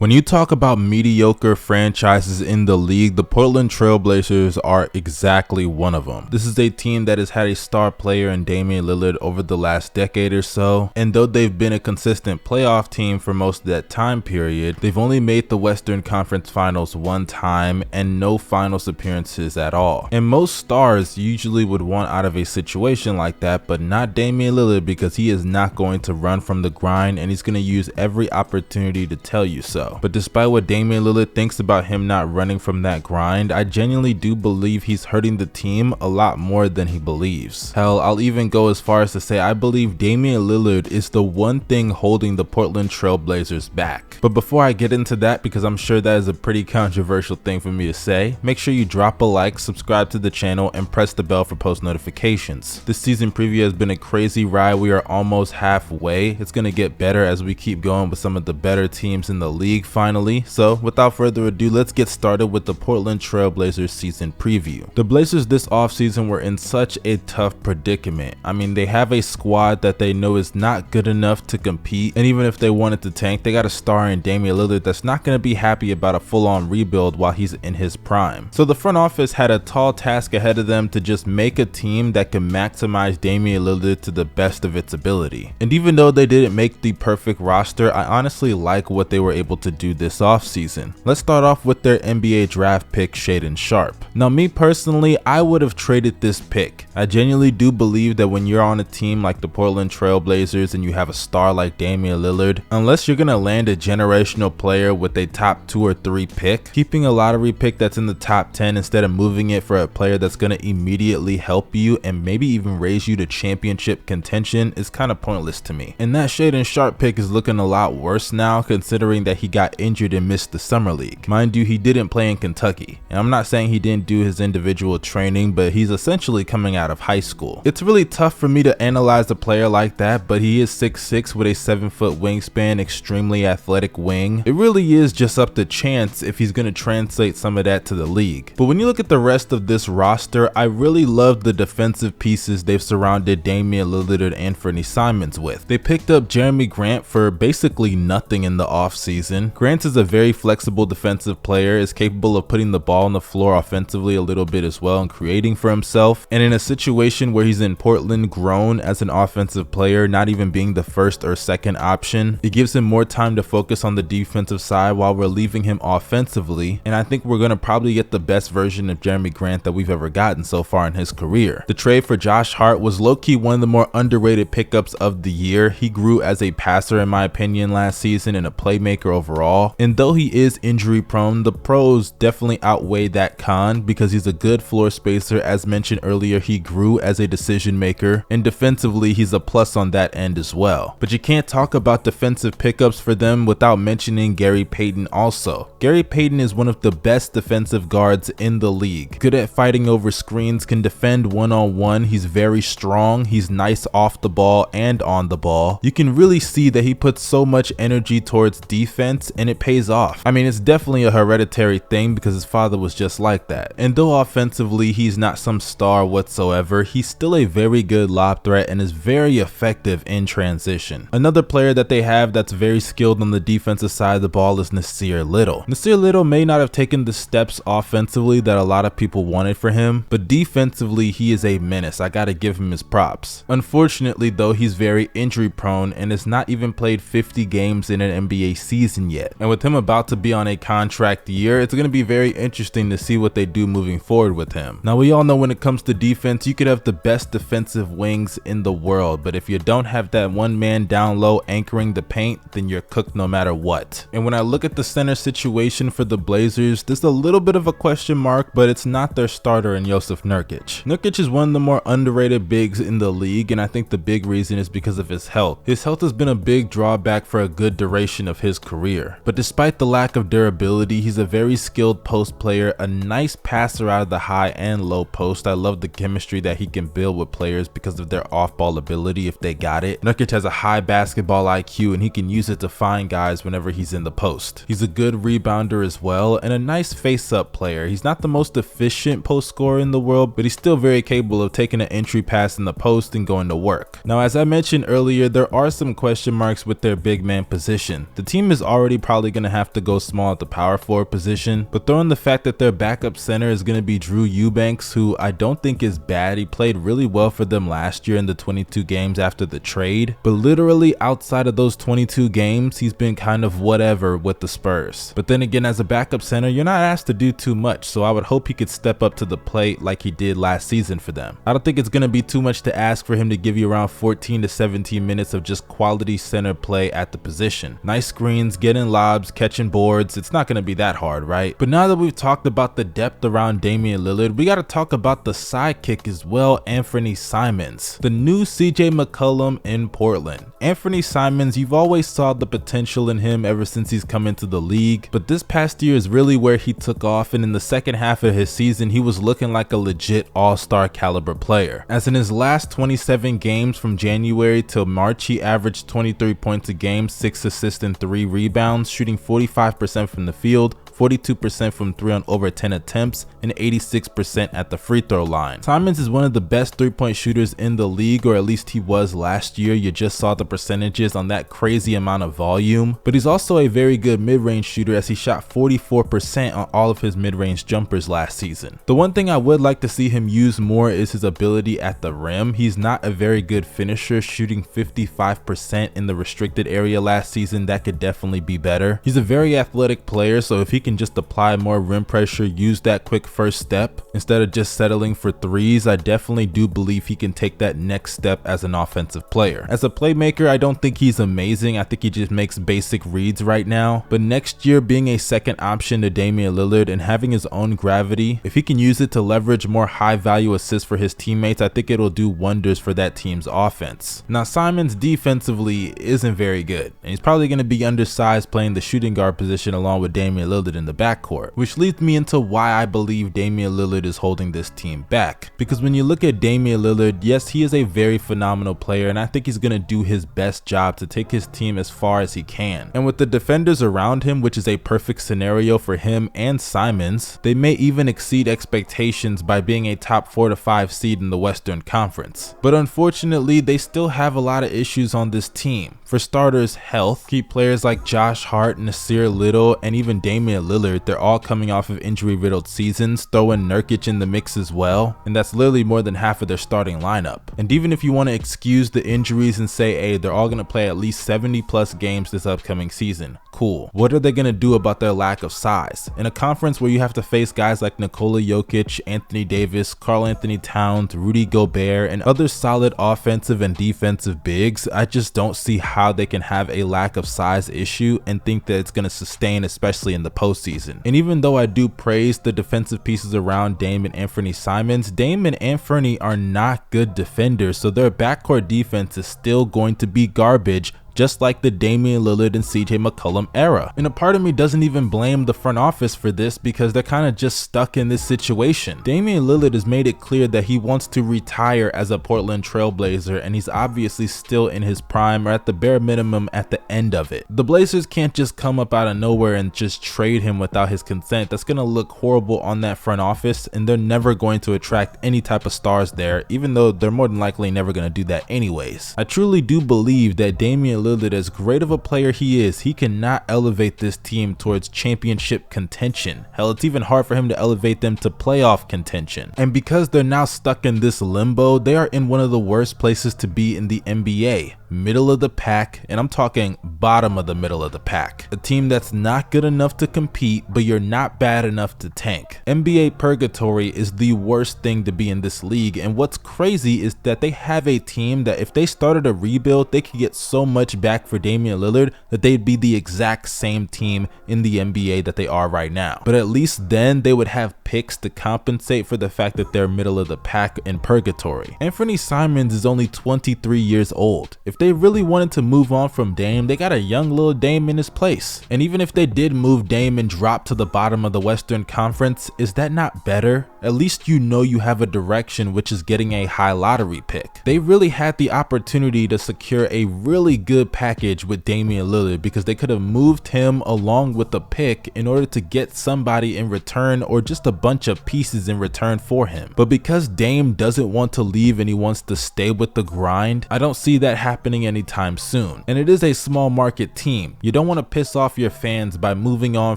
When you talk about mediocre franchises in the league, the Portland Trailblazers are exactly one of them. This is a team that has had a star player in Damian Lillard over the last decade or so, and though they've been a consistent playoff team for most of that time period, they've only made the Western Conference Finals one time and no finals appearances at all. And most stars usually would want out of a situation like that, but not Damian Lillard, because he is not going to run from the grind and he's going to use every opportunity to tell you so. But despite what Damian Lillard thinks about him not running from that grind, I genuinely do believe he's hurting the team a lot more than he believes. Hell, I'll even go as far as to say I believe Damian Lillard is the one thing holding the Portland Trailblazers back. But before I get into that, because I'm sure that is a pretty controversial thing for me to say, make sure you drop a like, subscribe to the channel, and press the bell for post notifications. This season preview has been a crazy ride. We are almost halfway. It's going to get better as we keep going with some of the better teams in the league finally. So without further ado, let's get started with the Portland Trailblazers season preview. The Blazers this offseason were in such a tough predicament. I mean, they have a squad that they know is not good enough to compete, and even if they wanted to tank, they got a star in Damian Lillard that's not going to be happy about a full-on rebuild while he's in his prime. So the front office had a tall task ahead of them to just make a team that can maximize Damian Lillard to the best of its ability. And even though they didn't make the perfect roster, I honestly like what they were able to do this offseason. Let's start off with their NBA draft pick, Shaedon Sharpe. Now, me personally, I would have traded this pick. I genuinely do believe that when you're on a team like the Portland Trailblazers and you have a star like Damian Lillard, unless you're gonna land a generational player with a top 2 or 3 pick, keeping a lottery pick that's in the top 10 instead of moving it for a player that's gonna immediately help you and maybe even raise you to championship contention is kind of pointless to me. And that Shaedon Sharpe pick is looking a lot worse now, considering that he got injured and missed the summer league. Mind you, he didn't play in Kentucky, and I'm not saying he didn't do his individual training, but he's essentially coming out of high school. It's really tough for me to analyze a player like that, but he is 6'6" with a 7-foot wingspan, extremely athletic wing. It really is just up to chance if he's going to translate some of that to the league. But when you look at the rest of this roster, I really love the defensive pieces they've surrounded Damian Lillard and Anfernee Simons with. They picked up Jeremy Grant for basically nothing in the offseason. Grant is a very flexible defensive player, is capable of putting the ball on the floor offensively a little bit as well and creating for himself. And in a situation where he's in Portland, grown as an offensive player, not even being the first or second option, it gives him more time to focus on the defensive side while relieving him offensively. And I think we're going to probably get the best version of Jeremy Grant that we've ever gotten so far in his career. The trade for Josh Hart was low-key one of the more underrated pickups of the year. He grew as a passer in my opinion last season and a playmaker overall. And though he is injury prone, the pros definitely outweigh that con because he's a good floor spacer. As mentioned earlier, he grew as a decision maker, and defensively he's a plus on that end as well. But you can't talk about defensive pickups for them without mentioning Gary Payton also. Gary Payton is one of the best defensive guards in the league. Good at fighting over screens, can defend one-on-one, he's very strong, he's nice off the ball and on the ball. You can really see that he puts so much energy towards defense and it pays off. I mean, it's definitely a hereditary thing because his father was just like that. And though offensively he's not some star whatsoever, he's still a very good lob threat and is very effective in transition. Another player that they have that's very skilled on the defensive side of the ball is Nassir Little. Nassir Little may not have taken the steps offensively that a lot of people wanted for him, but defensively he is a menace. I gotta give him his props. Unfortunately though, he's very injury prone and has not even played 50 games in an NBA season yet. And with him about to be on a contract year, it's going to be very interesting to see what they do moving forward with him. Now, we all know when it comes to defense, you could have the best defensive wings in the world, but if you don't have that one man down low anchoring the paint, then you're cooked no matter what. And when I look at the center situation for the Blazers, there's a little bit of a question mark, but it's not their starter in Jusuf Nurkic. Nurkic is one of the more underrated bigs in the league, and I think the big reason is because of his health. His health has been a big drawback for a good duration of his career. But despite the lack of durability, he's a very skilled post player, a nice passer out of the high and low post. I love the chemistry that he can build with players because of their off-ball ability if they got it. Nurkic has a high basketball IQ and he can use it to find guys whenever he's in the post. He's a good rebounder as well and a nice face-up player. He's not the most efficient post scorer in the world, but he's still very capable of taking an entry pass in the post and going to work. Now, as I mentioned earlier, there are some question marks with their big man position. The team is already already probably going to have to go small at the power forward position, but throw in the fact that their backup center is going to be Drew Eubanks, who I don't think is bad. He played really well for them last year in the 22 games after the trade, but literally outside of those 22 games, he's been kind of whatever with the Spurs. But then again, as a backup center, you're not asked to do too much, so I would hope he could step up to the plate like he did last season for them. I don't think it's going to be too much to ask for him to give you around 14 to 17 minutes of just quality center play at the position. Nice screens, getting lobs, catching boards. It's not going to be that hard, right? But now that we've talked about the depth around Damian Lillard, we got to talk about the sidekick as well, Anfernee Simons, the new CJ McCollum in Portland. Anfernee Simons, you've always saw the potential in him ever since he's come into the league, but this past year is really where he took off, and in the second half of his season, he was looking like a legit all-star caliber player. As in his last 27 games from January till March, he averaged 23 points a game, 6 assists and 3 rebounds, shooting 45% from the field, 42% from 3 on over 10 attempts, and 86% at the free throw line. Simons is one of the best 3-point shooters in the league, or at least he was last year. You just saw the percentages on that crazy amount of volume, but he's also a very good mid-range shooter, as he shot 44% on all of his mid-range jumpers last season. The one thing I would like to see him use more is his ability at the rim. He's not a very good finisher, shooting 55% in the restricted area last season. That could definitely be better. He's a very athletic player, so if he can just apply more rim pressure, use that quick first step instead of just settling for threes, I definitely do believe he can take that next step as an offensive player. As a playmaker, I don't think he's amazing. I think he just makes basic reads right now, but next year, being a second option to Damian Lillard and having his own gravity, if he can use it to leverage more high value assists for his teammates, I think it'll do wonders for that team's offense. Now, Simons defensively isn't very good, and he's probably going to be undersized playing the shooting guard position along with Damian Lillard in the backcourt, which leads me into why I believe Damian Lillard is holding this team back. Because when you look at Damian Lillard, yes, he is a very phenomenal player, and I think he's going to do his best job to take his team as far as he can. And with the defenders around him, which is a perfect scenario for him and Simons, they may even exceed expectations by being a top 4 to 5 seed in the Western Conference. But unfortunately, they still have a lot of issues on this team. For starters, health. Key players like Josh Hart, Nasir Little, and even Damian Lillard, they're all coming off of injury-riddled seasons. Throw in Nurkic in the mix as well, and that's literally more than half of their starting lineup. And even if you want to excuse the injuries and say, hey, they're all going to play at least 70 plus games this upcoming season, cool. What are they going to do about their lack of size? In a conference where you have to face guys like Nikola Jokic, Anthony Davis, Karl Anthony Towns, Rudy Gobert, and other solid offensive and defensive bigs, I just don't see how they can have a lack of size issue and think that it's going to sustain, especially in the postseason. And even though I do praise the defensive pieces around Dame and Anfernee Simons, Dame and Anfernee are not good defenders, so their backcourt defense is still going to be garbage, just like the Damian Lillard and CJ McCollum era. And a part of me doesn't even blame the front office for this, because they're kind of just stuck in this situation. Damian Lillard has made it clear that he wants to retire as a Portland Trailblazer, and he's obviously still in his prime, or at the bare minimum at the end of it. The Blazers can't just come up out of nowhere and just trade him without his consent. That's going to look horrible on that front office, and they're never going to attract any type of stars there, even though they're more than likely never going to do that anyways. I truly do believe that Damian Lillard, as great of a player he is, he cannot elevate this team towards championship contention. Hell, it's even hard for him to elevate them to playoff contention. And because they're now stuck in this limbo, they are in one of the worst places to be in the NBA. Middle of the pack, and I'm talking bottom of the middle of the pack. A team that's not good enough to compete, but you're not bad enough to tank. NBA purgatory is the worst thing to be in this league, and what's crazy is that they have a team that if they started a rebuild, they could get so much back for Damian Lillard that they'd be the exact same team in the NBA that they are right now. But at least then they would have picks to compensate for the fact that they're middle of the pack in purgatory. Anfernee Simons is only 23 years old. If they really wanted to move on from Dame, they got a young little Dame in his place. And even if they did move Dame and drop to the bottom of the Western Conference, is that not better? At least you know you have a direction, which is getting a high lottery pick. They really had the opportunity to secure a really good package with Damian Lillard, because they could have moved him along with the pick in order to get somebody in return, or just a bunch of pieces in return for him. But because Dame doesn't want to leave and he wants to stay with the grind, I don't see that happening happening anytime soon. And it is a small market team. You don't want to piss off your fans by moving on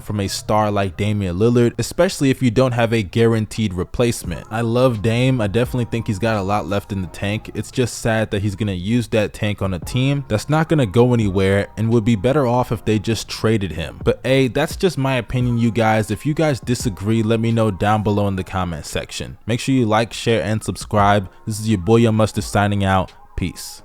from a star like Damian Lillard, especially if you don't have a guaranteed replacement. I love Dame. I definitely think he's got a lot left in the tank. It's just sad that he's going to use that tank on a team that's not going to go anywhere and would be better off if they just traded him. But hey, that's just my opinion, you guys. If you guys disagree, let me know down below in the comment section. Make sure you like, share, and subscribe. This is your boy Young Mustard signing out. Peace.